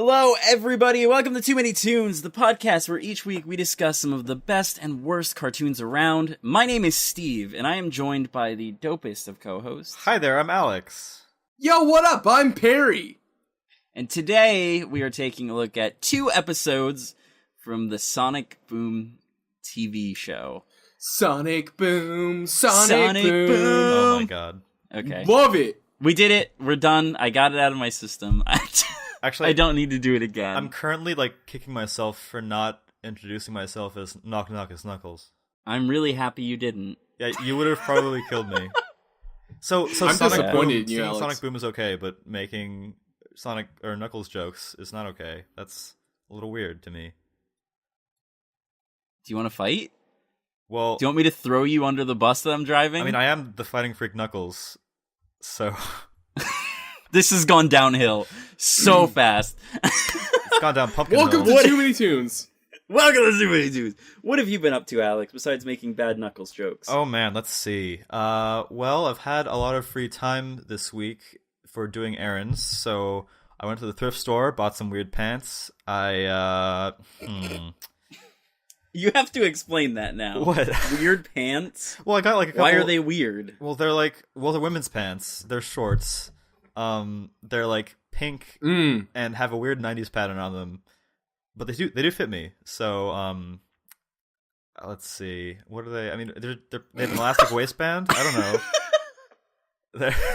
Hello, everybody. Welcome to Too Many Toons, the podcast where each week we discuss some of the best and worst cartoons around. My name is Steve, and I am joined by the dopest of co-hosts. Hi there, I'm Alex. Yo, what up? I'm Perry. And today we are taking a look at 2 episodes from the Sonic Boom TV show. Sonic Boom, Sonic Boom. Oh my god. Okay. Love it. We did it. We're done. I got it out of my system. Actually, I don't need to do it again. I'm currently kicking myself for not introducing myself as Knock Knock as Knuckles. I'm really happy you didn't. Yeah, you would have probably killed me. So I'm Sonic Boom, disappointed in you, seeing Alex. Sonic Boom is okay, but making Sonic or Knuckles jokes is not okay. That's a little weird to me. Do you want to fight? Well, Do you want me to throw you under the bus that I'm driving? I mean, I am the fighting freak Knuckles, so This has gone downhill so fast. it's gone down pumpkin Welcome hill. to Too Many Tunes. Welcome to Too Many Toons. What have you been up to, Alex, besides making bad Knuckles jokes? Oh man, let's see. Well, I've had a lot of free time this week for doing errands, so I went to the thrift store, bought some weird pants. You have to explain that now. What? Weird pants? Well, I got a couple. Why are they weird? Well, they're women's pants. They're shorts. They're pink and have a weird '90s pattern on them, but they do fit me. So let's see. What are they? I mean, they have an elastic waistband. I don't know.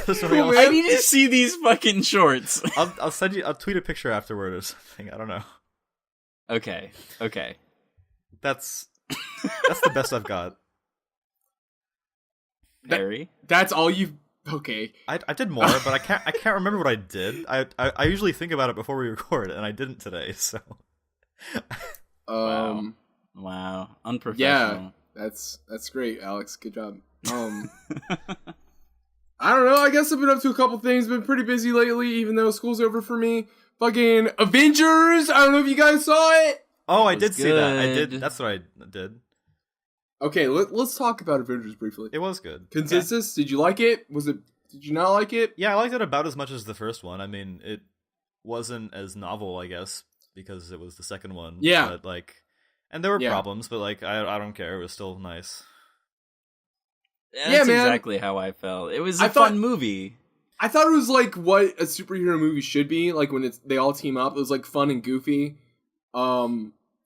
There's something else. I need to see these fucking shorts. I'll send you. I'll tweet a picture afterward or something. I don't know. Okay. That's the best I've got. Harry? That's all you've... Okay. I did more, but I can't remember what I did. I usually think about it before we record, and I didn't today. So. Wow. Unprofessional. Yeah, that's great, Alex. Good job. I don't know. I guess I've been up to a couple things. Been pretty busy lately, even though school's over for me. Fucking Avengers. I don't know if you guys saw it. Oh, I was did see that. I good. did. That's what I did. Okay, let's talk about Avengers briefly. It was good. Consensus? Did you like it? Did you not like it? Yeah, I liked it about as much as the first one. I mean, it wasn't as novel, I guess, because it was the second one. Yeah. But and there were Yeah. problems, but I don't care. It was still nice. That's man. exactly how I felt. It was I a thought- fun movie. I thought it was like what a superhero movie should be. Like when they all team up, it was like fun and goofy.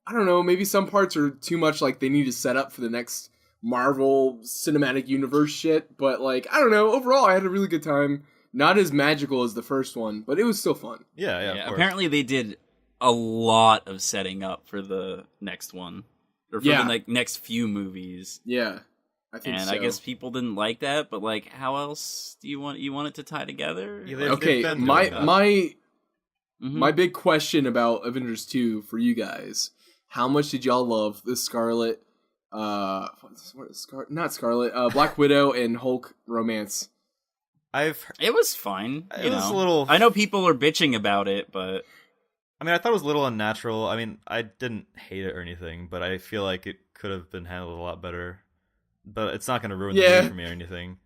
I don't know. Maybe some parts are too much. Like they need to set up for the next Marvel Cinematic Universe shit. But I don't know. Overall, I had a really good time. Not as magical as the first one, but it was still fun. Yeah, of course. Apparently they did a lot of setting up for the next one. Or for the next few movies. Yeah, I think And so. I guess people didn't like that, but how else do you want it to tie together? Yeah, Okay, they've been my doing that. my Mhm. my big question about Avengers 2 for you guys: how much did y'all love the Scarlet? Not Scarlet. Black Widow and Hulk romance. It was fine. It was a little. I know people are bitching about it, but I mean, I thought it was a little unnatural. I mean, I didn't hate it or anything, but I feel like it could have been handled a lot better. But it's not going to ruin the movie for me or anything.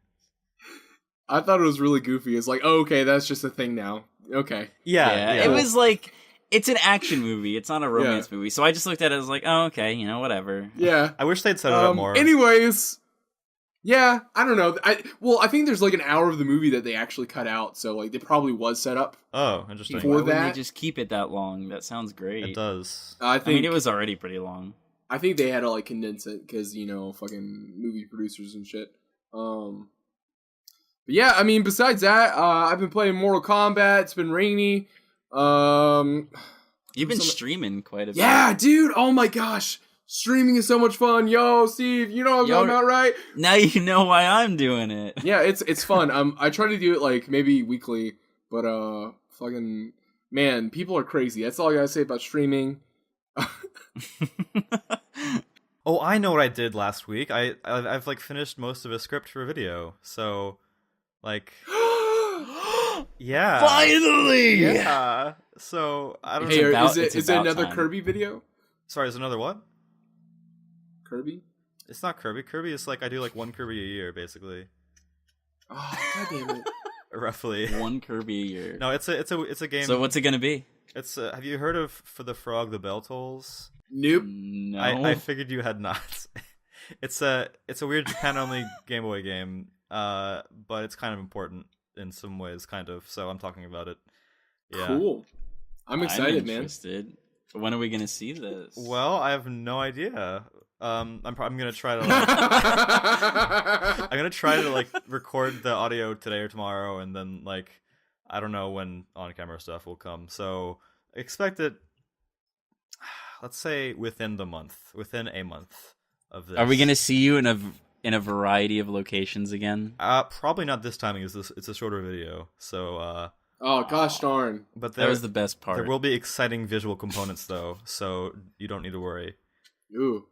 I thought it was really goofy. It's like, oh, okay, that's just a thing now. Okay. Yeah. it was it's an action movie. It's not a romance movie. So I just looked at it as oh, okay, whatever. Yeah. I wish they'd set it up more. Anyways, yeah, I don't know. I think there's an hour of the movie that they actually cut out, so they probably was set up. Oh, interesting. For Why wouldn't that- they just keep it that long? That sounds great. It does. I I mean, think it was already pretty long. I think they had to condense it because fucking movie producers and shit. But yeah, I mean, besides that, I've been playing Mortal Kombat. It's been rainy. You've been streaming quite a bit. Yeah, dude. Oh my gosh, streaming is so much fun. Yo, Steve, you know what I'm talking about, right? Now you know why I'm doing it. Yeah, it's fun. I try to do it maybe weekly, but fucking man, people are crazy. That's all I gotta say about streaming. Oh, I know what I did last week. I've finished most of a script for a video. So, yeah. Finally! Yeah. So I don't Hey, know. is it another time. Kirby video? Sorry, is another what? Kirby? It's not Kirby. Kirby is I do one Kirby a year, basically. Oh, god damn it. Roughly. One Kirby a year. No, it's a game. So what's it gonna be? It's have you heard of For the Frog the Bell Tolls? Nope. No. I figured you had not. It's a weird Japan only Game Boy game, but it's kind of important in some ways, kind of. So I'm talking about it. Yeah. Cool. I'm excited, man. Interested. When are we gonna see this? Well, I have no idea. I'm gonna try to record the audio today or tomorrow, and then I don't know when on camera stuff will come. So expect it. Let's say within a month of this. Are we gonna see you in a variety of locations again? Probably not this timing. It's a shorter video, so. Oh gosh darn! But that was the best part. There will be exciting visual components though, so you don't need to worry. Ooh,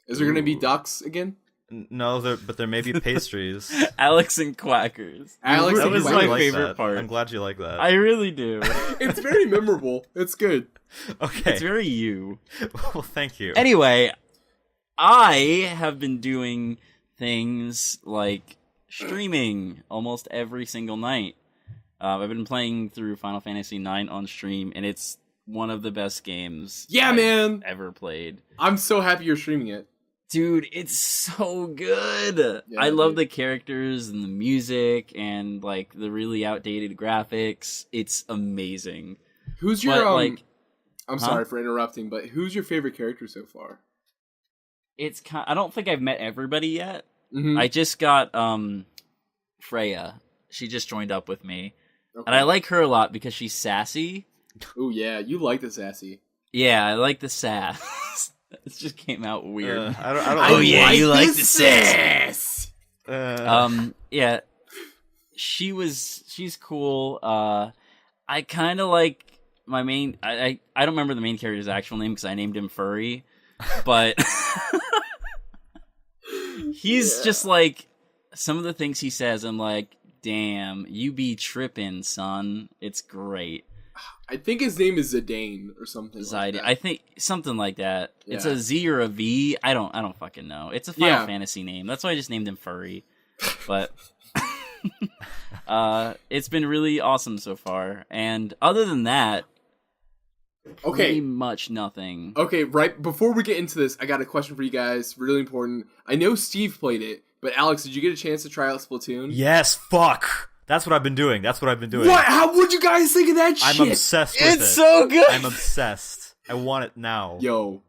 is there gonna be ducks again? No, but there may be pastries. Alex and Quackers. Alex that and was Quackers. my favorite part. I'm glad you like that. I really do. It's very memorable. It's good. Okay. It's very you. Well, thank you. Anyway, I have been doing things like streaming almost every single night. I've been playing through Final Fantasy IX on stream, and it's one of the best games man, ever played. I'm so happy you're streaming it. Dude, it's so good. Yeah, I love the characters and the music and the really outdated graphics. It's amazing. Who's your I'm sorry for interrupting, but who's your favorite character so far? I don't think I've met everybody yet. Mm-hmm. I just got Freya. She just joined up with me. Okay. And I like her a lot because she's sassy. Oh yeah, you like the sassy. Yeah, I like the sass. It just came out weird. I don't oh yeah, like you like the the sass. sass. Yeah. She's cool. I kind of like my main. I don't remember the main character's actual name because I named him Furry, but he's just some of the things he says. I'm like, damn, you be tripping, son. It's great. I think his name is Zidane or something. Like that. I think something like that. Yeah. It's a Z or a V. I don't fucking know. It's a Final Fantasy name. That's why I just named him Furry. But it's been really awesome so far. And other than that, pretty much nothing. Okay, right before we get into this, I got a question for you guys. Really important. I know Steve played it, but Alex, did you get a chance to try out Splatoon? Yes, fuck. That's what I've been doing. What? How would you guys think of that shit? I'm obsessed with it. It's so good. I'm obsessed. I want it now. Yo.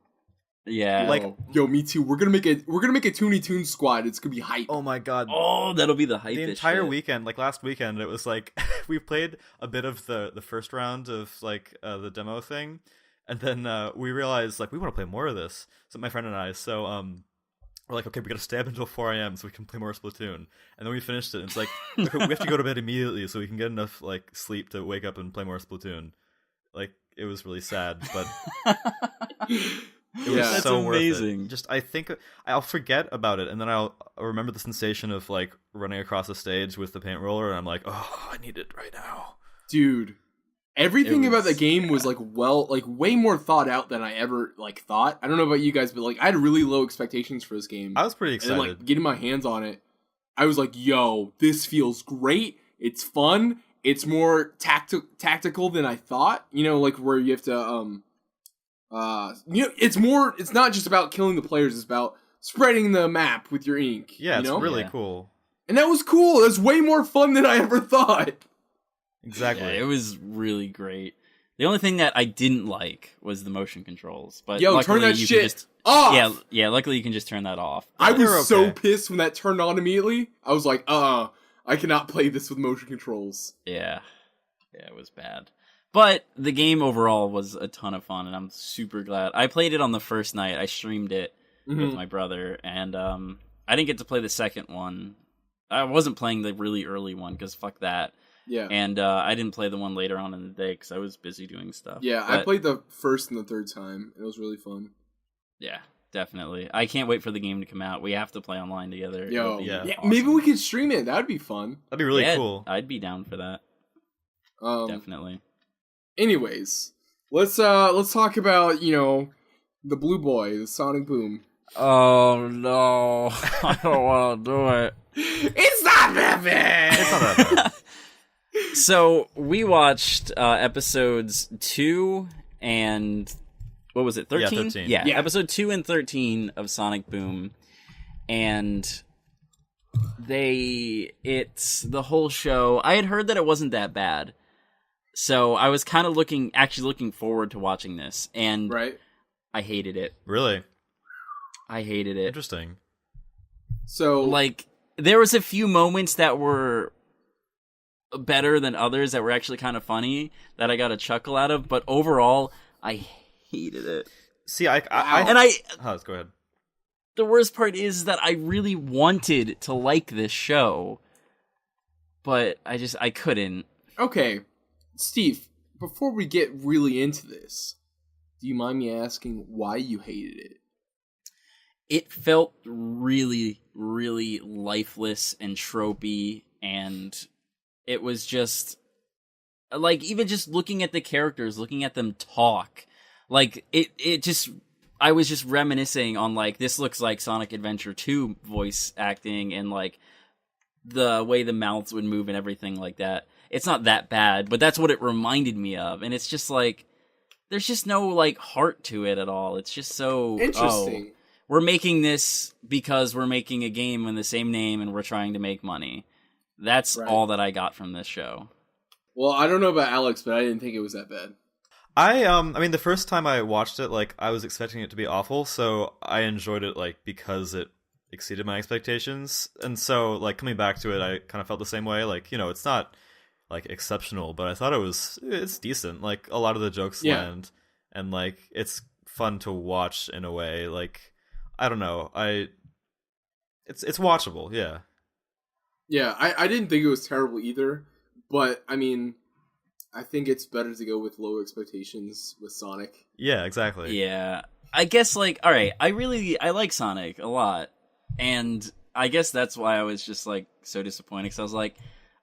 Yeah. Yo, me too. We're gonna make a Toonz squad. It's gonna be hype. Oh my god. Oh, that'll be the hype. The entire weekend, last weekend, it was we played a bit of the first round of the demo thing, and then we realized we want to play more of this. So my friend and I, we're like, okay, we gotta stay up until 4 a.m. so we can play more Splatoon. And then we finished it, and it's okay, we have to go to bed immediately so we can get enough sleep to wake up and play more Splatoon. It was really sad, but it was That's so amazing. worth it. Just I think I'll forget about it, and then I'll remember the sensation of running across the stage with the paint roller, and I'm like, oh, I need it right now. Dude. Everything about the game was way more thought out than I ever thought. I don't know about you guys, but I had really low expectations for this game. I was pretty excited. And getting my hands on it, I was like, "Yo, this feels great. It's fun. It's more tactical than I thought. Where you have to it's more. It's not just about killing the players. It's about spreading the map with your ink. Yeah, it's really cool. And that was cool. It was way more fun than I ever thought. Exactly. Yeah, it was really great. The only thing that I didn't like was the motion controls. But turn that shit off! Yeah, luckily you can just turn that off. I was so pissed when that turned on immediately. I was like, I cannot play this with motion controls. Yeah, it was bad. But the game overall was a ton of fun, and I'm super glad. I played it on the first night. I streamed it with my brother, and I didn't get to play the second one. I wasn't playing the really early one, because fuck that. Yeah. And I didn't play the one later on in the day because I was busy doing stuff. Yeah, I played the first and the third time. It was really fun. Yeah, definitely. I can't wait for the game to come out. We have to play online together. Yo, awesome. Maybe we could stream it. That'd be fun. That'd be really cool. I'd be down for that. Definitely. Anyways, let's talk about, the Blue Boy, the Sonic Boom. Oh no, I don't want to do it. It's not that bad. It's not that bad. So we watched episodes 2 and what was it? 13? Yeah, 13. Yeah, Yeah. episode 2 and 13 of Sonic Boom, and it's the whole show. I had heard that it wasn't that bad, so I was kind of looking forward to watching this, and Right. I hated it. Really? I hated it. Interesting. So Like, there was a few moments that were better than others that were actually kind of funny that I got a chuckle out of, but overall, I hated it. See, I oh, go ahead. The worst part is that I really wanted to like this show, but I couldn't. okay, Steve. Before we get really into this, do you mind me asking why you hated it? It felt really, really lifeless and tropey, and it was just like, even just looking at the characters, looking at them talk, like it just, I was just reminiscing on, like, this looks like Sonic Adventure 2 voice acting, and like the way the mouths would move and everything like that. It's not that bad, but that's what it reminded me of, and it's just like, there's just no, like, heart to it at all. It's just so Interesting. we're making this because we're making a game in the same name and we're trying to make money. That's Right. all that I got from this show. Well, I don't know about Alex, but I didn't think it was that bad. I mean, the first time I watched it, like, I was expecting it to be awful, so I enjoyed it, like, because it exceeded my expectations. And so, like, coming back to it, I kind of felt the same way. Like, you know, it's not, like, exceptional, but I thought it's decent. Like, a lot of the jokes land, and, like, it's fun to watch in a way. Like, I don't know, it's watchable, yeah. Yeah, I didn't think it was terrible either, but I mean, I think it's better to go with low expectations with Sonic. Yeah, exactly. Yeah. I guess, like, alright, I like Sonic a lot, and I guess that's why I was just, like, so disappointed, because I was like,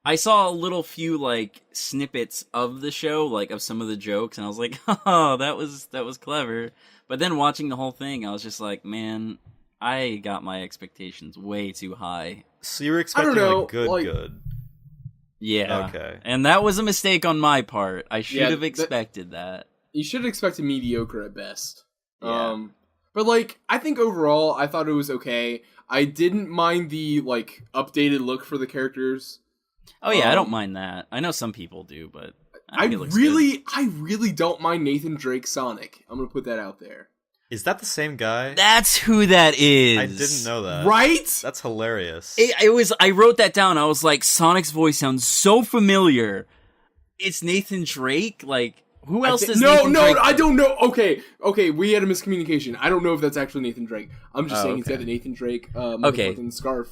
I saw a little few, like, snippets of the show, like, of some of the jokes, and I was like, oh, that was clever. But then watching the whole thing, I was just like, man, I got my expectations way too high. So you were expecting, like, good. Yeah. Okay. And that was a mistake on my part. I should Yeah, have expected that. You should have expected mediocre at best. Yeah. But, like, I think overall, I thought it was okay. I didn't mind the, like, updated look for the characters. Oh yeah, I don't mind that. I know some people do, but I think it looks I really don't mind Nathan Drake Sonic. I'm gonna put that out there. Is that the same guy? That's who that is. I didn't know that. Right? That's hilarious. It was. I wrote that down. I was like, Sonic's voice sounds so familiar. It's Nathan Drake. Like, who else does? Nathan Drake? I don't know. Okay, we had a miscommunication. I don't know if that's actually Nathan Drake. I'm just saying he's got the Nathan Drake motherfucking scarf.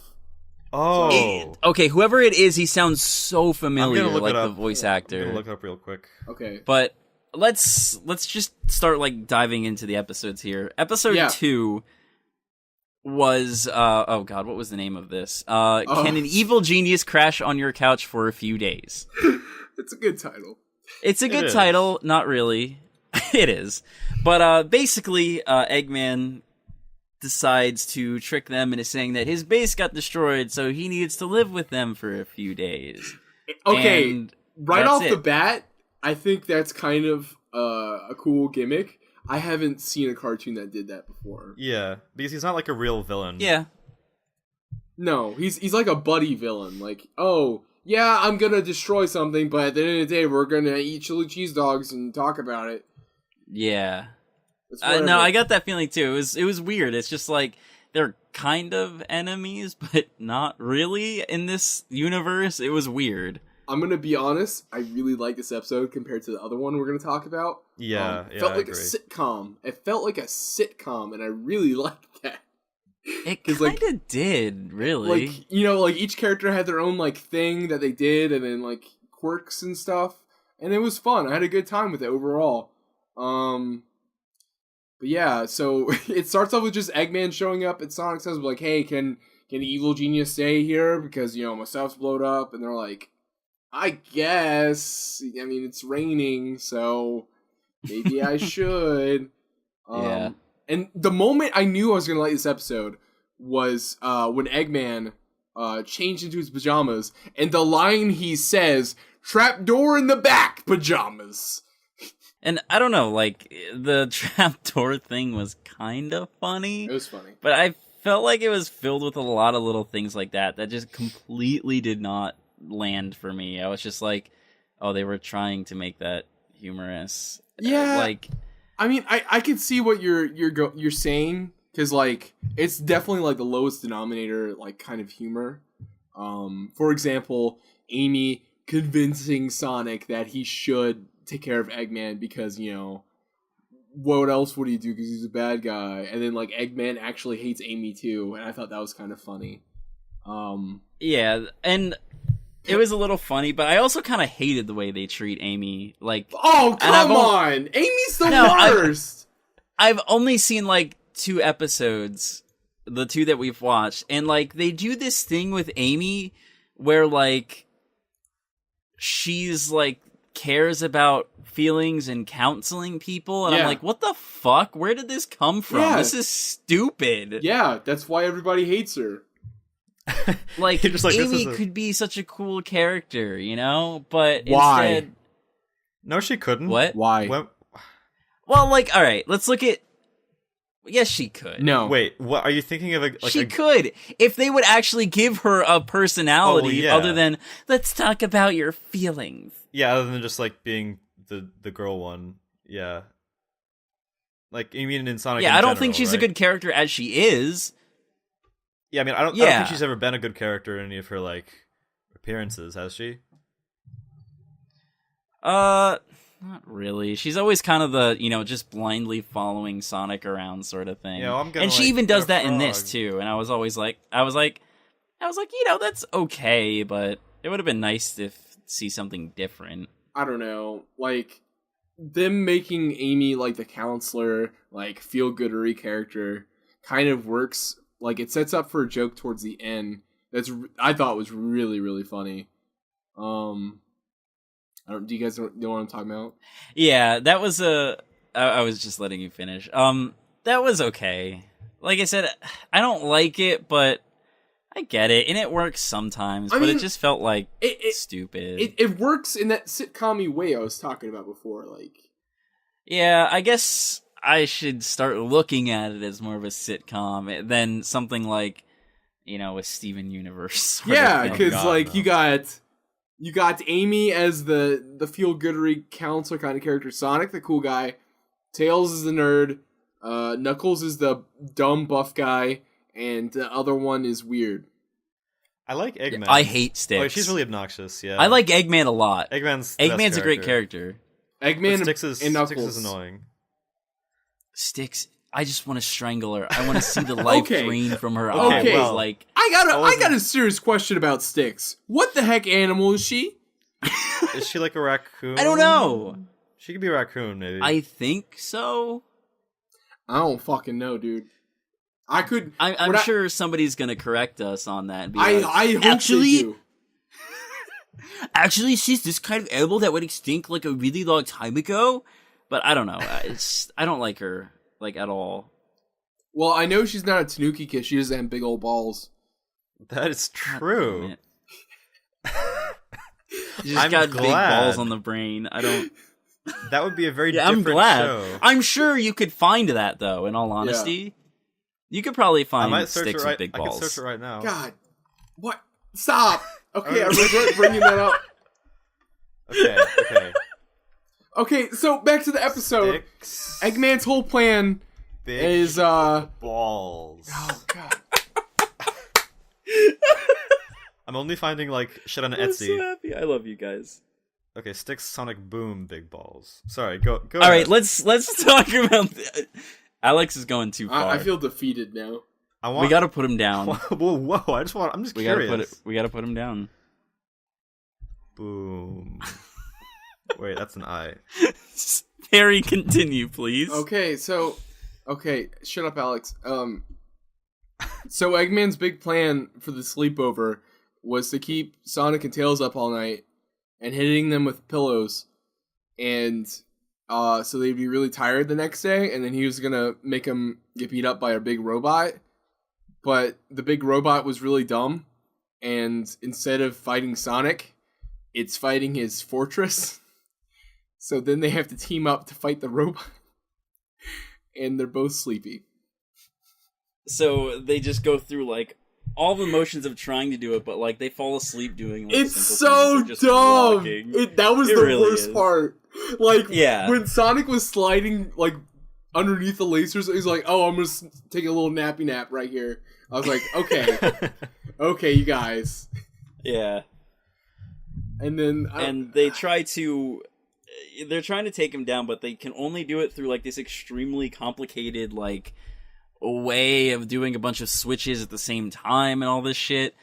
Oh. Okay, whoever it is, he sounds so familiar, look like it up. the voice I'm actor. gonna look it up real quick. Okay. But let's just start, like, diving into the episodes here. Episode 2 was oh god, what was the name of this? Can an evil genius crash on your couch for a few days? It's a good title. It's a good title, not really. It is. But basically, Eggman decides to trick them into saying that his base got destroyed, so he needs to live with them for a few days. Okay, and right off the bat, I think that's kind of a cool gimmick. I haven't seen a cartoon that did that before. Yeah, because he's not like a real villain. Yeah. No, he's like a buddy villain. Like, oh, yeah, I'm gonna destroy something, but at the end of the day, we're gonna eat chili cheese dogs and talk about it. Yeah. No, I got that feeling too. It was weird. It's just like, they're kind of enemies, but not really in this universe. It was weird. I'm gonna be honest. I really like this episode compared to the other one we're gonna talk about. It felt like a sitcom. It felt like a sitcom, and I really liked that. It kind of did, really. Like, you know, like each character had their own like thing that they did, and then like quirks and stuff, and it was fun. I had a good time with it overall. But yeah, so it starts off with just Eggman showing up at Sonic's house, like, "Hey, can evil genius stay here because, you know, my stuff's blowed up?" And they're like, "I guess. I mean, it's raining, so maybe I should." Yeah. And the moment I knew I was gonna like this episode was when Eggman changed into his pajamas, and the line he says trapdoor in the back pajamas. And I don't know, like, the trapdoor thing was kind of funny. It was funny. But I felt like it was filled with a lot of little things like that just completely did not land for me. I was just like, oh, they were trying to make that humorous. Yeah. Like, I mean, I could see what you're saying, because, like, it's definitely, like, the lowest denominator, like, kind of humor. For example, Amy convincing Sonic that he should take care of Eggman because, you know, what else would he do because he's a bad guy? And then, like, Eggman actually hates Amy too, and I thought that was kind of funny. Yeah, and it was a little funny, but I also kind of hated the way they treat Amy. Like, oh, come on! Amy's the worst! I've only seen, like, 2 episodes, the 2 that we've watched, and, like, they do this thing with Amy where, like, she's, like, cares about feelings and counseling people, and I'm like, what the fuck? Where did this come from? Yeah. This is stupid. Yeah, that's why everybody hates her. Like, Amy could be such a cool character, you know? But instead... No, she couldn't. What? Why? Well, like, alright, let's look at... Yes, she could. No. Wait, what are you thinking of? She could. If they would actually give her a personality other than, let's talk about your feelings. Yeah, other than just, like, being the girl one. Yeah. Like, you mean in Sonic Yeah, in I don't general, think she's a good character as she is. Yeah, I mean, I don't think she's ever been a good character in any of her, like, appearances, has she? Not really. She's always kind of the, you know, just blindly following Sonic around sort of thing. Yeah, and she even does that in this too. And I was like, you know, that's okay, but it would have been nice to see something different. I don't know, like, them making Amy, like, the counselor, like, feel-goodery character kind of works. Like, it sets up for a joke towards the end I thought was really, really funny. Do you guys know what I'm talking about? Yeah, that was I was just letting you finish. That was okay. Like I said, I don't like it, but I get it, and it works sometimes. But it just felt like stupid. It works in that sitcom-y way I was talking about before. Like, yeah, I guess I should start looking at it as more of a sitcom than something like, you know, a Steven Universe. Yeah, because like you got Amy as the feel-goodery counselor kind of character, Sonic the cool guy, Tails is the nerd, Knuckles is the dumb buff guy, and the other one is weird. I like Eggman. I hate Sticks. Oh, she's really obnoxious, yeah. I like Eggman a lot. Eggman's a great character. Eggman and Knuckles is annoying. Sticks, I just want to strangle her. I want to see the life drain from her eyes. Okay, well, like, I got a serious question about Sticks. What the heck animal is she? Is she like a raccoon? I don't know. She could be a raccoon, maybe. I think so. I don't fucking know, dude. I'm sure somebody's gonna correct us on that. And be I hope actually, they do. Actually, she's this kind of animal that went extinct like a really long time ago. But I don't know. I don't like her, like, at all. Well, I know she's not a Tanuki because she doesn't have big old balls. That is true. She's just got big balls on the brain. I don't... That would be a very different I'm glad. show. I'm sure you could find that, though, in all honesty. Yeah. You could probably find Sticks with big balls. I can search it right now. God. What? Stop! Okay, I regret bringing that up. Okay. Okay, so back to the episode. Sticks. Eggman's whole plan is balls. Oh god. I'm only finding like shit on Etsy. I'm so happy. I love you guys. Okay, Sticks, Sonic Boom, big balls. Sorry, go. All right, let's talk about. Alex is going too far. I feel defeated now. We got to put him down. Whoa! I'm just curious. We got to put him down. Boom. Wait, that's an I. Harry, continue, please. Okay, shut up, Alex. So Eggman's big plan for the sleepover was to keep Sonic and Tails up all night and hitting them with pillows, and so they'd be really tired the next day, and then he was gonna make them get beat up by a big robot. But the big robot was really dumb, and instead of fighting Sonic, it's fighting his fortress. So then they have to team up to fight the robot. And they're both sleepy. So they just go through like all the motions of trying to do it, but like they fall asleep doing like, it's so dumb. That was the really worst part. Like when Sonic was sliding like underneath the lasers, he's like, "Oh, I'm gonna take a little nappy nap right here." I was like, "Okay, okay, you guys." Yeah. And then they're trying to take him down, but they can only do it through like this extremely complicated like a way of doing a bunch of switches at the same time and all this shit,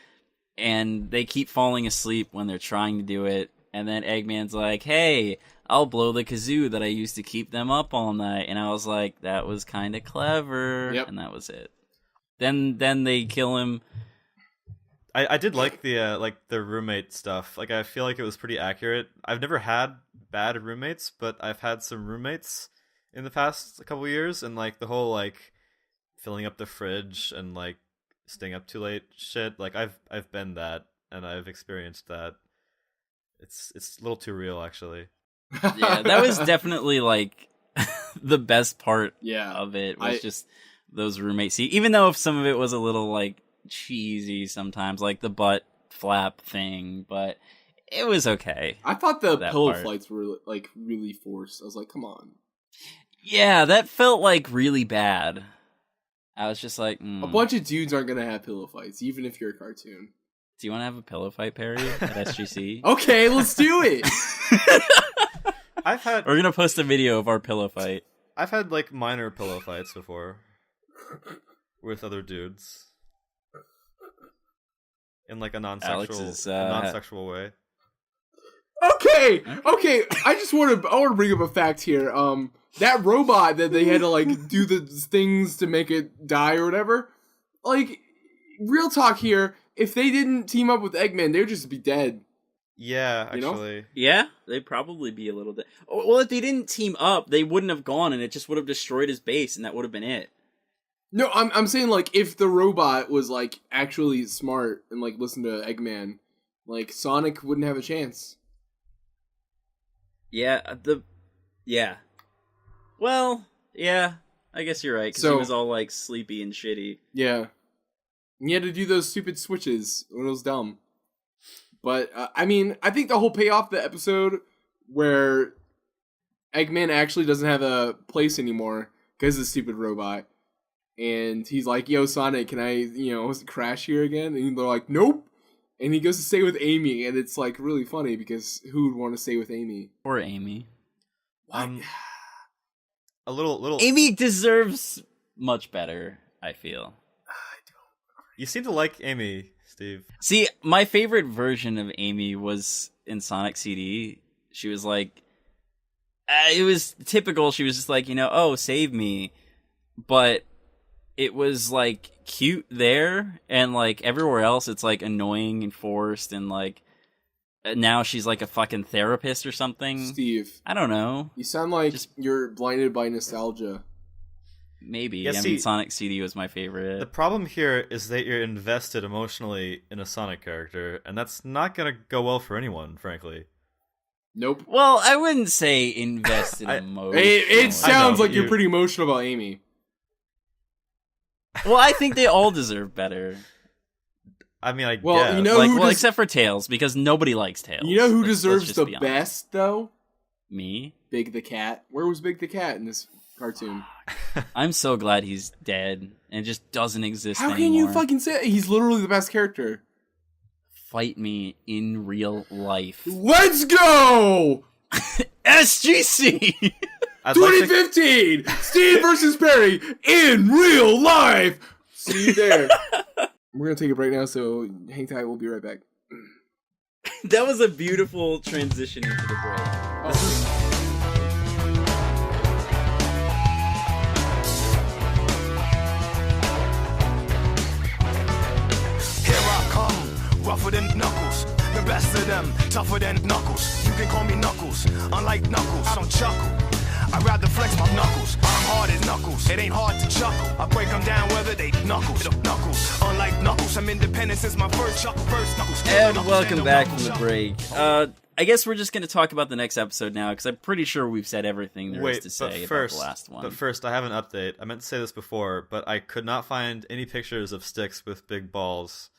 and they keep falling asleep when they're trying to do it, and then Eggman's like, "Hey, I'll blow the kazoo that I used to keep them up all night," and I was like, that was kind of clever, and that was it. Then they kill him. I did like the roommate stuff. Like, I feel like it was pretty accurate. I've never had bad roommates, but I've had some roommates in the past couple years, and like the whole like filling up the fridge and like staying up too late shit. Like I've been that, and I've experienced that. It's a little too real, actually. Yeah, that was definitely like the best part of it was just those roommates. Even though if some of it was a little like cheesy sometimes, like the butt flap thing, but it was okay. I thought the pillow fights were like really forced. I was like, come on. Yeah, that felt like really bad. I was just like, a bunch of dudes aren't gonna have pillow fights, even if you're a cartoon. Do you want to have a pillow fight, Perry, at SGC? Okay, let's do it. We're gonna post a video of our pillow fight. I've had like minor pillow fights before with other dudes in like a non-sexual way. Okay. I just want to bring up a fact here. That robot that they had to like do the things to make it die or whatever. Like, real talk here. If they didn't team up with Eggman, they would just be dead. Yeah, actually. You know? Yeah, they'd probably be a little dead. Well, if they didn't team up, they wouldn't have gone, and it just would have destroyed his base, and that would have been it. No, I'm saying like if the robot was like actually smart and like listened to Eggman, like Sonic wouldn't have a chance. Yeah, Well, yeah, I guess you're right, because he was all, like, sleepy and shitty. Yeah. And he had to do those stupid switches when it was dumb. But, I mean, I think the whole payoff the episode where Eggman actually doesn't have a place anymore because of the stupid robot. And he's like, "Yo, Sonic, can I, crash here again?" And they're like, "Nope." And he goes to stay with Amy, and it's, like, really funny because who would want to stay with Amy? Or Amy. A little. Amy deserves much better, I feel. You seem to like Amy, Steve. See, my favorite version of Amy was in Sonic CD. She was like, it was typical. She was just like, "Oh, save me." But it was like cute there, and like everywhere else, it's like annoying and forced, and like now she's like a fucking therapist or something. Steve, I don't know. You sound like you're blinded by nostalgia. Maybe. Yeah, I mean, Sonic CD was my favorite. The problem here is that you're invested emotionally in a Sonic character, and that's not going to go well for anyone, frankly. Nope. Well, I wouldn't say invested emotionally. It sounds like you're pretty emotional about Amy. Well, I think they all deserve better. I mean, guess. Except for Tails, because nobody likes Tails. You know who deserves the best, though? Me? Big the Cat. Where was Big the Cat in this cartoon? I'm so glad he's dead and just doesn't exist anymore. How can you fucking say it? He's literally the best character. Fight me in real life. Let's go! SGC! 2015! Steve versus Perry in real life! See you there. We're going to take a break now, so hang tight. We'll be right back. That was a beautiful transition into the break. Rougher than Knuckles, the best of them, tougher than Knuckles. You can call me Knuckles, unlike Knuckles, I don't chuckle. I'd rather flex my knuckles. I'm hard as knuckles. It ain't hard to chuckle. I break them down whether they knuckles. Knuckles. Unlike knuckles, I'm independent since my first knuckles. And welcome back from the break. I guess we're just going to talk about the next episode now, because I'm pretty sure we've said everything there is to say about the last one. But first, I have an update. I meant to say this before, but I could not find any pictures of Sticks with big balls,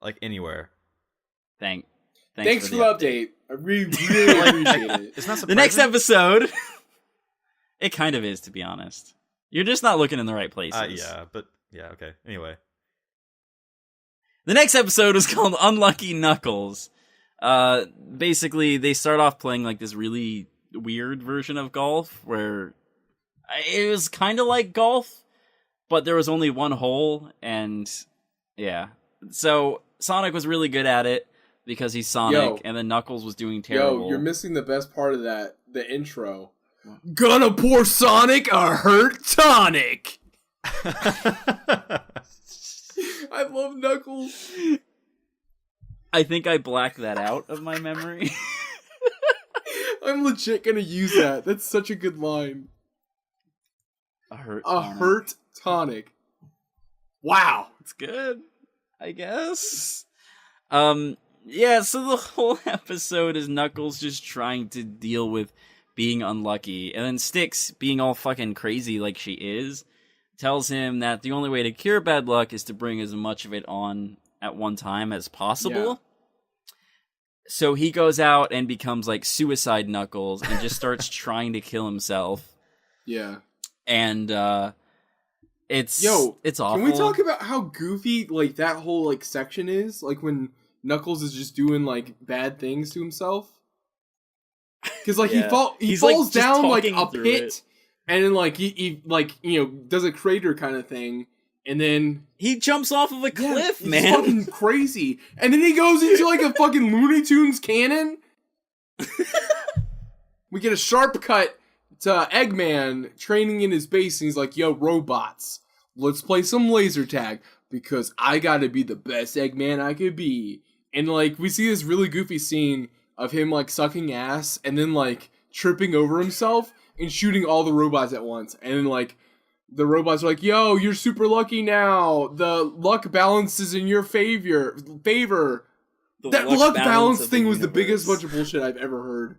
like, anywhere. Thanks for the update. I really appreciate it. It's not surprising. The next episode, it kind of is, to be honest. You're just not looking in the right places. Okay. Anyway. The next episode is called Unlucky Knuckles. Basically, they start off playing like this really weird version of golf where it was kind of like golf, but there was only one hole, and yeah. So Sonic was really good at it because he's Sonic, and then Knuckles was doing terrible. Yo, you're missing the best part of that, the intro. Gonna pour Sonic a hurt tonic! I love Knuckles. I think I blacked that out of my memory. I'm legit gonna use that. That's such a good line. A hurt tonic. Wow. It's good, I guess. Yeah, so the whole episode is Knuckles just trying to deal with being unlucky. And then Sticks, being all fucking crazy like she is, tells him that the only way to cure bad luck is to bring as much of it on at one time as possible. Yeah. So he goes out and becomes like Suicide Knuckles and just starts trying to kill himself. Yeah. And it's awful. Can we talk about how goofy like that whole like section is? Like when Knuckles is just doing like bad things to himself. Because like he falls like, down like a pit, and then like he like does a crater kind of thing. And then he jumps off of a cliff, man. It's fucking crazy. And then he goes into like a fucking Looney Tunes cannon. We get a sharp cut to Eggman training in his base, and he's like, "Yo, robots, let's play some laser tag because I gotta be the best Eggman I could be." And like we see this really goofy scene of him like sucking ass and then like tripping over himself and shooting all the robots at once. And then like the robots are like, "Yo, you're super lucky now. The luck balance is in your favor." That luck balance thing was the biggest bunch of bullshit I've ever heard.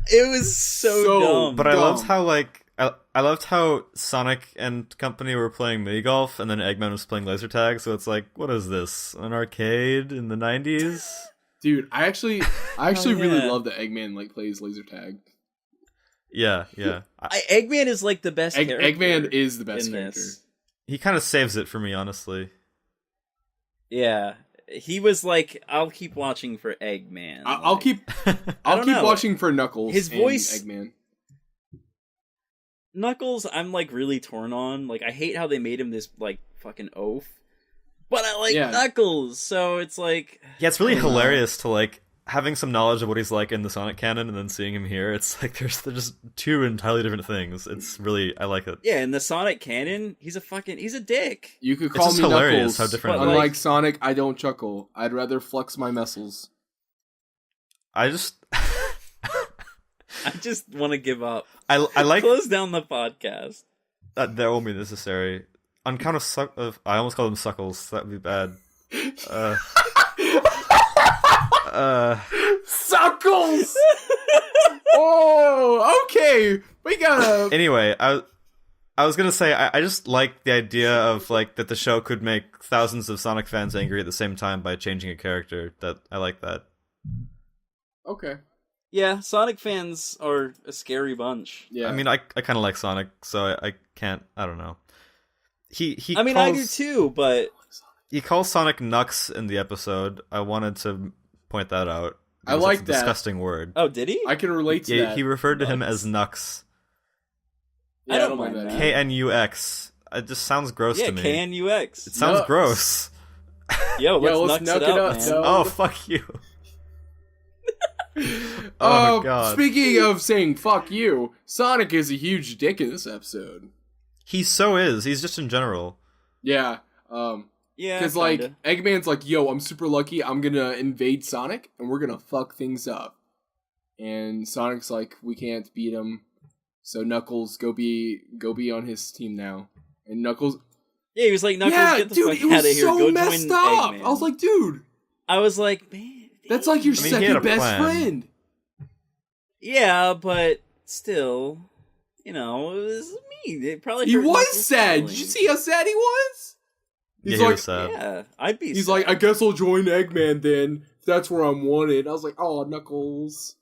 It was so dumb. But I loved how I loved how Sonic and company were playing mini golf, and then Eggman was playing laser tag. So it's like, what is this? An arcade in the 90s? Dude, I actually really love that Eggman like plays laser tag. Yeah. Eggman is like the best character. Eggman is the best character. This. He kind of saves it for me, honestly. Yeah. He was like, I'll keep watching for Eggman. I'll keep watching for Knuckles. His voice, and Eggman. Knuckles, I'm like really torn on. Like, I hate how they made him this like fucking oaf, but I like Knuckles, so it's like, yeah, it's really hilarious to like having some knowledge of what he's like in the Sonic canon and then seeing him here. It's like they're just two entirely different things. It's really, I like it. Yeah, in the Sonic canon, he's a dick. You could call me hilarious Knuckles, how different. But unlike Sonic, I don't chuckle. I'd rather flex my muscles. I just want to give up. I like close down the podcast. That won't be necessary. On count of I almost called them suckles. That would be bad. Suckles. Oh, okay. We gotta. Anyway, I was gonna say I just like the idea of like that the show could make thousands of Sonic fans angry at the same time by changing a character. That I like that. Okay. Yeah, Sonic fans are a scary bunch. Yeah. I mean, I kind of like Sonic, so I can't. I don't know. I do too, but he calls Sonic Nux in the episode. I wanted to point that out. I like that. Disgusting word. Oh, did he? I can relate to that. He referred to him as Nux. Yeah, I don't mind that. KNUX. It just sounds gross to me. Yeah, KNUX. It sounds gross. Yo, let's nux it up, man. Oh, fuck you. Oh, God. Speaking of saying fuck you, Sonic is a huge dick in this episode. He so is. He's just in general. Yeah. Yeah, because like Eggman's like, "Yo, I'm super lucky. I'm gonna invade Sonic, and we're gonna fuck things up." And Sonic's like, "We can't beat him. So Knuckles, go be on his team now. And Knuckles, Yeah, he was like, Knuckles, yeah, get the dude, fuck it out of was here. so Go messed join up. Eggman. I was like, dude, I was like, man, that's like your I mean, he had second a best plan. friend. yeah, but still, you know, it was me. It probably He hurt was Knuckles' sad. feelings. Did you see how sad he was? Yeah, He's he like, was sad. Yeah, I'd be. he's sad. like, I guess I'll join Eggman then. If that's where I'm wanted. I was like, oh, Knuckles.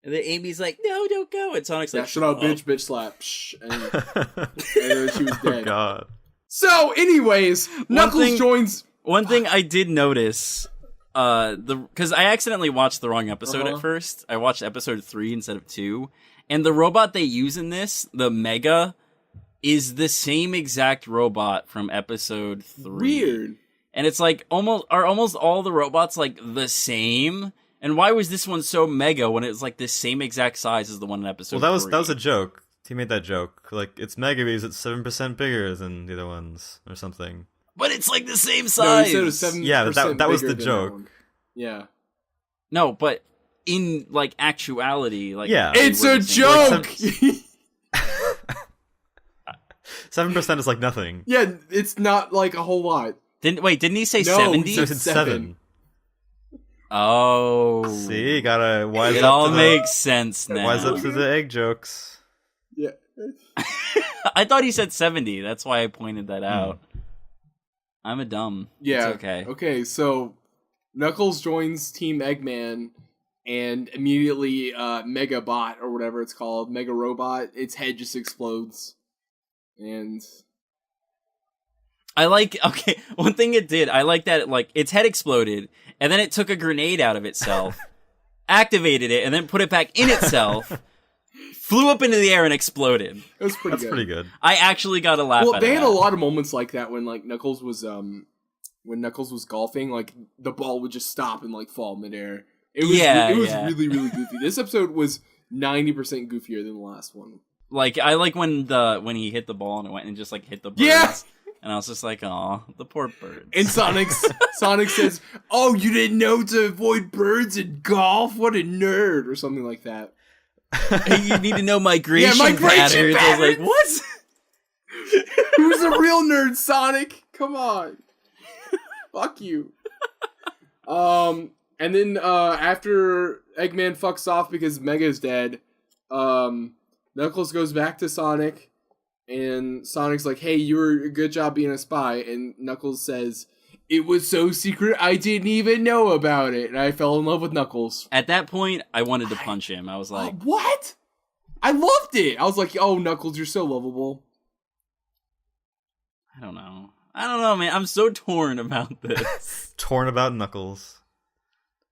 And then Amy's like, no, don't go. And Sonic's Yeah, like, shut up, bitch slap. Shh. And then she was Oh dead. god. So, anyways, Knuckles thing- joins. One thing I did notice, because I accidentally watched the wrong episode Uh-huh. at first. I watched episode 3 instead of 2, and the robot they use in this, the Mega, is the same exact robot from episode 3. Weird. And it's like almost all the robots like the same? And why was this one so mega when it was like the same exact size as the one in episode? Well, 3? that was a joke. He made that joke. Like, it's mega because it's 7% bigger than the other ones, or something. But it's like the same No, size. he said it was 7% Yeah, that was bigger the than joke. that one. Yeah. No, but in like actuality, like Yeah. they It's were a the same. joke! 7% is like nothing. Yeah, it's not like a whole lot. Didn't he say No, 70? he So said it's 7. Oh. See, you gotta wise It up all to makes sense the, now. wise up to the egg jokes. Yeah. I thought he said 70. That's why I pointed that out. I'm a dumb. Yeah. It's okay. Okay, so Knuckles joins Team Eggman, and immediately Mega Bot, or whatever it's called, Mega Robot, its head just explodes. And I like, okay, one thing it did, I like that, like, its head exploded, and then it took a grenade out of itself, activated it, and then put it back in itself, flew up into the air and exploded. it was pretty That's good. pretty good. I actually got a laugh Well, out they of had that. a lot of moments like that when like Knuckles was golfing, like the ball would just stop and like fall midair. It was Yeah. really, really goofy. This episode was 90% goofier than the last one. Like, I like when he hit the ball and it went and just, like, hit the birds. Yeah! And I was just like, aw, the poor birds. And Sonic says, "Oh, you didn't know to avoid birds in golf? What a nerd!" or something like that. Hey, you need to know migration, migration patterns. I was like, patterns! what? Who's a real nerd, Sonic? Come on. Fuck you. And then after Eggman fucks off because Mega's dead, Knuckles goes back to Sonic, and Sonic's like, "Hey, you were a good job being a spy." And Knuckles says, "It was so secret I didn't even know about it." And I fell in love with Knuckles. At that point, I wanted to punch him. I was like, What? I loved it. I was like, "Oh, Knuckles, you're so lovable." I don't know, man. I'm so torn about this. Torn about Knuckles.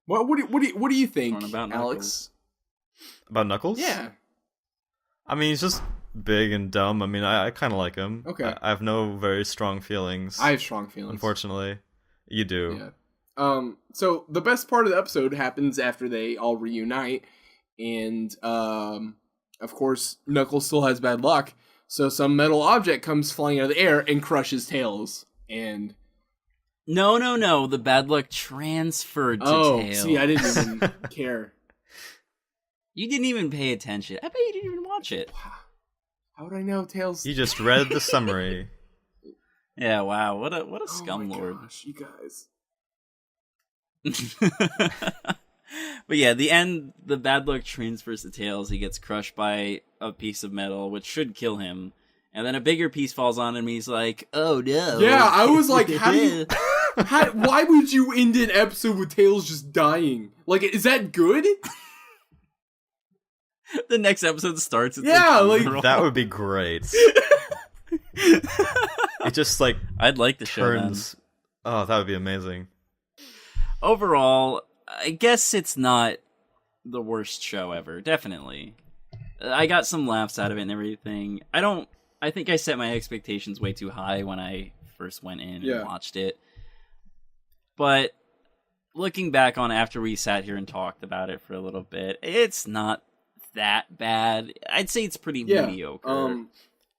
What do you think, Torn about Alex? About Knuckles? Yeah. I mean, he's just big and dumb. I mean, I kind of like him. Okay. I have no very strong feelings. I have strong feelings. Unfortunately. You do. Yeah. So the best part of the episode happens after they all reunite, and of course Knuckles still has bad luck. So some metal object comes flying out of the air and crushes Tails. And No. The bad luck transferred to Tails. see, I didn't even care. You didn't even pay attention. I bet you didn't even watch it. How would I know Tails? You just read the summary. Yeah, wow. What a Oh scum my lord. gosh, you guys. But yeah, the end, the bad luck transfers to Tails. He gets crushed by a piece of metal, which should kill him. And then a bigger piece falls on him. He's like, "Oh no!" Yeah, I was like, how do you? Why would you end an episode with Tails just dying? Like, is that good? The next episode starts. It's Yeah, a like- funeral. That would be great. It just like I'd like the show then. turns. Oh, that would be amazing. Overall, I guess it's not the worst show ever. Definitely, I got some laughs out of it and everything. I think I set my expectations way too high when I first went in and watched it. But looking back on after we sat here and talked about it for a little bit, it's not that bad. I'd say it's pretty mediocre.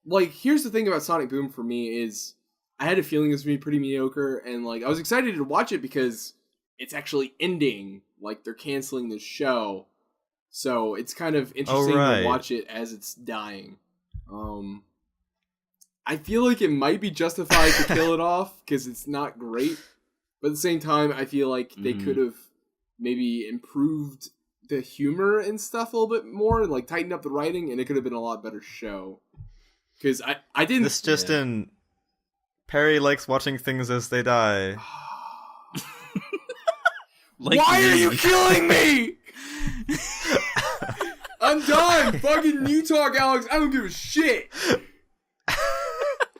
Like, here's the thing about Sonic Boom for me is I had a feeling it was going to be pretty mediocre, and like I was excited to watch it because it's actually ending. Like, they're canceling the show. So it's kind of interesting to watch it as it's dying. I feel like it might be justified to kill it off because it's not great. But at the same time, I feel like they could have maybe improved the humor and stuff a little bit more, like tightened up the writing, and it could have been a lot better show. Because I didn't... This just in... Perry likes watching things as they die. Why are you killing me? I'm done. Fucking you talk, Alex. I don't give a shit.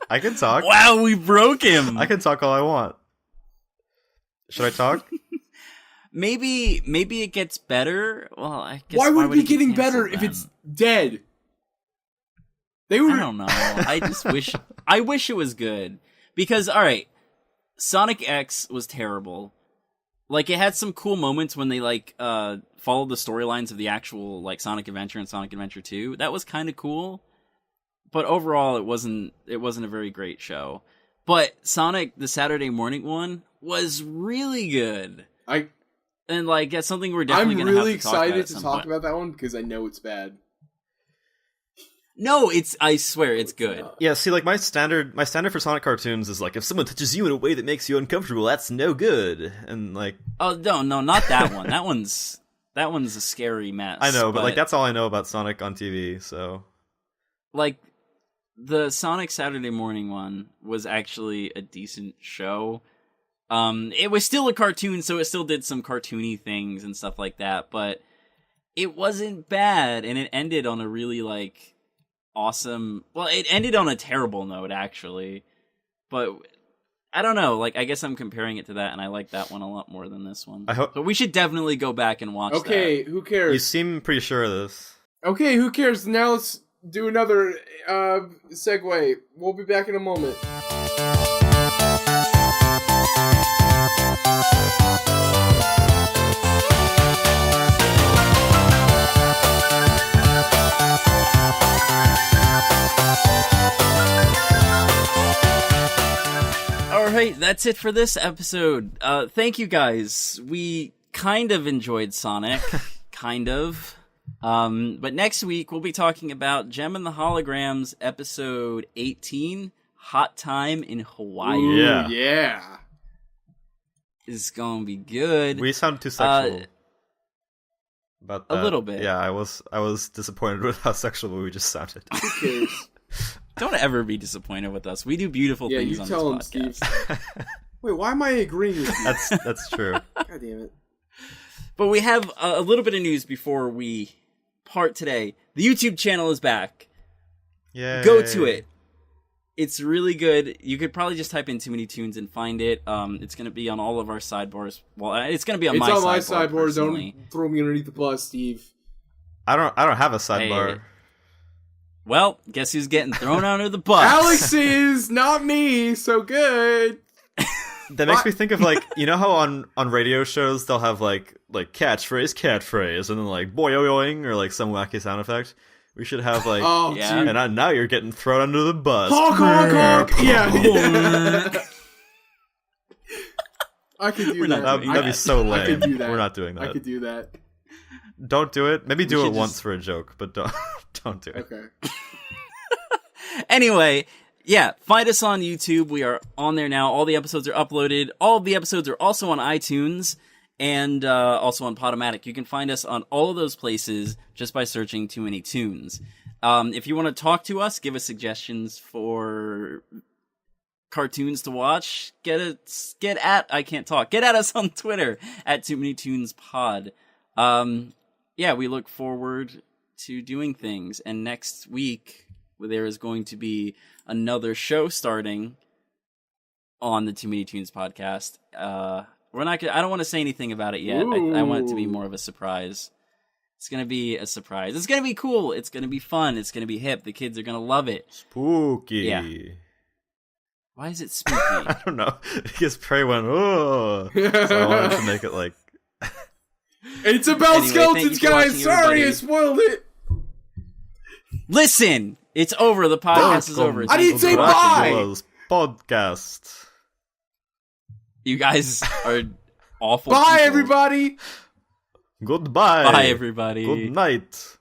I can talk. Wow, we broke him. I can talk all I want. Should I talk? Maybe it gets better. Well, I guess why would it be getting better if it's dead? I don't know. I just wish it was good. Because, alright, Sonic X was terrible. Like, it had some cool moments when they, like, followed the storylines of the actual, like, Sonic Adventure and Sonic Adventure 2. That was kind of cool. But overall, it wasn't a very great show. But Sonic, the Saturday morning one, was really good. And, like, that's something we're definitely going to have to talk about. I'm really excited to talk about that one because I know it's bad. No, I swear it's good. Yeah, see, like, my standard for Sonic cartoons is, like, if someone touches you in a way that makes you uncomfortable, that's no good. And, like... Oh, no, not that one. That one's a scary mess. I know, but, like, that's all I know about Sonic on TV, so... Like, the Sonic Saturday morning one was actually a decent show. It was still a cartoon, so it still did some cartoony things and stuff like that, but it wasn't bad, and it ended on a really, like... awesome. Well, it ended on a terrible note, actually. But I don't know. Like, I guess I'm comparing it to that, and I like that one a lot more than this one. So we should definitely go back and watch that. Okay, who cares? You seem pretty sure of this. Okay, who cares? Now let's do another segue. We'll be back in a moment. Alright, that's it for this episode. Thank you guys. We kind of enjoyed Sonic. Kind of. But next week we'll be talking about Gem and the Holograms episode 18, Hot Time in Hawaii. Ooh, yeah. It's gonna be good. We sound too sexual. About that. A little bit. Yeah, I was disappointed with how sexual we just sounded. Who cares? Don't ever be disappointed with us. We do beautiful things on this podcast. Yeah, you tell him, Steve. Wait, why am I agreeing with you? That's true. God damn it. But we have a little bit of news before we part today. The YouTube channel is back. Yay. Go to it. It's really good. You could probably just type in Too Many Toons and find it. It's going to be on all of our sidebars. Well, it's going to be on my sidebar. It's on my sidebar. Don't throw me underneath the bus, Steve. I don't have a sidebar. Hey. Well, guess who's getting thrown under the bus? Alex is, not me. So good. That makes me think of, like, you know how on radio shows they'll have like catchphrase, and then like boing or like some wacky sound effect. We should have like, and now you're getting thrown under the bus. Honk, honk, honk. Yeah. I could do that. That'd be so lame. I could do that. We're not doing that. I could do that. Don't do it. Maybe do it once for a joke, but don't do it. Okay. Anyway, yeah, find us on YouTube. We are on there now. All the episodes are uploaded. All of the episodes are also on iTunes and also on Podomatic. You can find us on all of those places just by searching Too Many Toons. If you want to talk to us, give us suggestions for cartoons to watch, get at us on Twitter at Too Many Toons Pod. Yeah, we look forward to doing things, and next week there is going to be another show starting on the Too Many Toons podcast. We're not gonna, I don't want to say anything about it yet. I want it to be more of a surprise. It's gonna be a surprise. It's gonna be cool. It's gonna be fun. It's gonna be hip. The kids are gonna love it. Spooky. Yeah. Why is it spooky? I don't know. Because Prey went, oh. So I wanted to make it like... It's about skeletons, guys. Sorry, I spoiled it. Listen, it's over. The podcast is over. I didn't say bye. Podcast. You guys are awful. Bye, people. everybody. Goodbye. Bye, everybody. Good night.